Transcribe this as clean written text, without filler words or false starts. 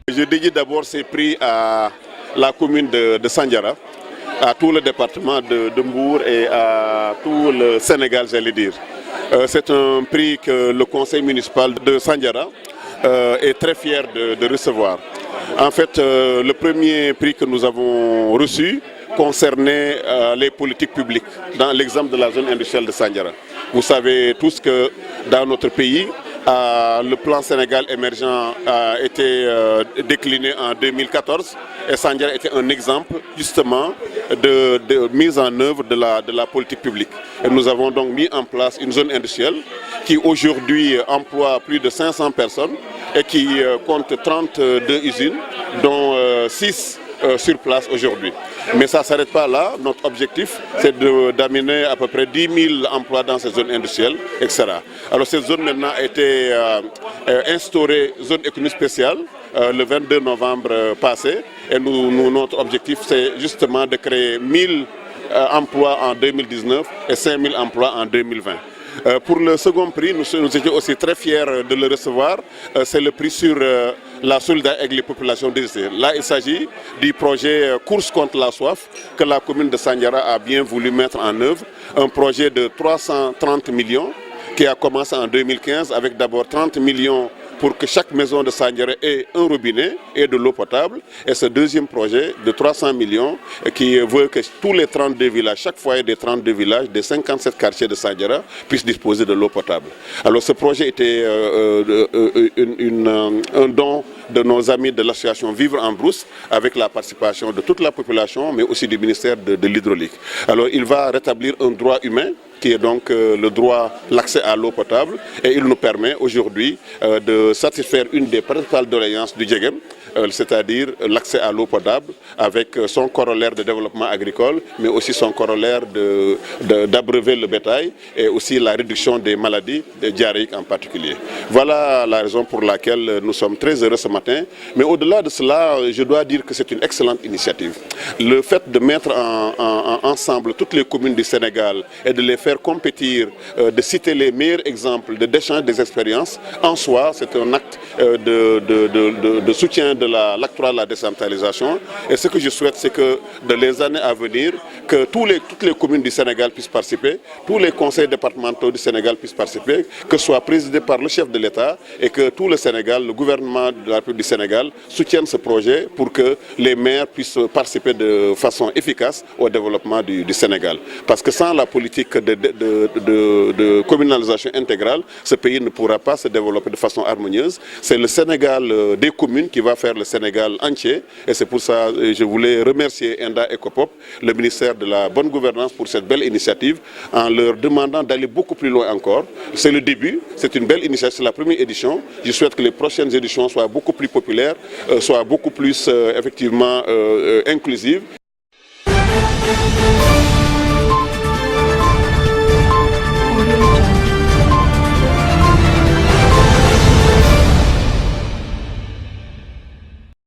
Je dédie d'abord ces prix à la commune de Sandiara, à tout le département de Mbour et à tout le Sénégal, j'allais dire. C'est un prix que le conseil municipal de Sandiara est très fier de recevoir. En fait, le premier prix que nous avons reçu concernait les politiques publiques dans l'exemple de la zone industrielle de Sandiara. Vous savez tous que dans notre pays, le plan Sénégal émergent a été décliné en 2014 et Sandiara était un exemple justement de mise en œuvre de la politique publique. Et nous avons donc mis en place une zone industrielle qui aujourd'hui emploie plus de 500 personnes et qui compte 32 usines, dont 6 sur place aujourd'hui. Mais ça ne s'arrête pas là. Notre objectif, c'est d'amener à peu près 10 000 emplois dans ces zones industrielles, etc. Alors cette zone maintenant a été instaurée zone économique spéciale le 22 novembre passé. Et notre objectif, c'est justement de créer 1000 emplois en 2019 et 5000 emplois en 2020. Pour le second prix, nous étions aussi très fiers de le recevoir. C'est le prix sur la solidarité avec les populations désirées. Là, il s'agit du projet Course contre la soif que la commune de Sandiara a bien voulu mettre en œuvre. Un projet de 330 millions qui a commencé en 2015 avec d'abord 30 millions pour que chaque maison de Sandiara ait un robinet et de l'eau potable. Et ce deuxième projet de 300 millions qui veut que tous les 32 villages, chaque foyer des 32 villages, des 57 quartiers de Sandiara puissent disposer de l'eau potable. Alors ce projet était un don de nos amis de l'association Vivre en Brousse avec la participation de toute la population mais aussi du ministère de l'hydraulique. Alors il va rétablir un droit humain qui est donc le droit, l'accès à l'eau potable, et il nous permet aujourd'hui de satisfaire une des principales doléances du Djegem, c'est-à-dire l'accès à l'eau potable avec son corollaire de développement agricole, mais aussi son corollaire d'abreuver le bétail et aussi la réduction des maladies diarrhéiques en particulier. Voilà la raison pour laquelle nous sommes très heureux ce matin, mais au-delà de cela, je dois dire que c'est une excellente initiative. Le fait de mettre ensemble toutes les communes du Sénégal et de les faire compétir, de citer les meilleurs exemples, d'échange des expériences, en soi, c'est un acte de soutien de l'octroi de la décentralisation. Et ce que je souhaite, c'est que dans les années à venir, que toutes les communes du Sénégal puissent participer, tous les conseils départementaux du Sénégal puissent participer, que ce soit présidé par le chef de l'État et que tout le Sénégal, le gouvernement de la République du Sénégal, soutienne ce projet pour que les maires puissent participer de façon efficace au développement du Sénégal. Parce que sans la politique de communalisation intégrale, ce pays ne pourra pas se développer de façon harmonieuse. C'est le Sénégal des communes qui va faire le Sénégal entier. Et c'est pour ça que je voulais remercier Enda Ecopop, le ministère de la bonne gouvernance, pour cette belle initiative, en leur demandant d'aller beaucoup plus loin encore. C'est le début, c'est une belle initiative, c'est la première édition. Je souhaite que les prochaines éditions soient beaucoup plus populaires, soient beaucoup plus effectivement inclusives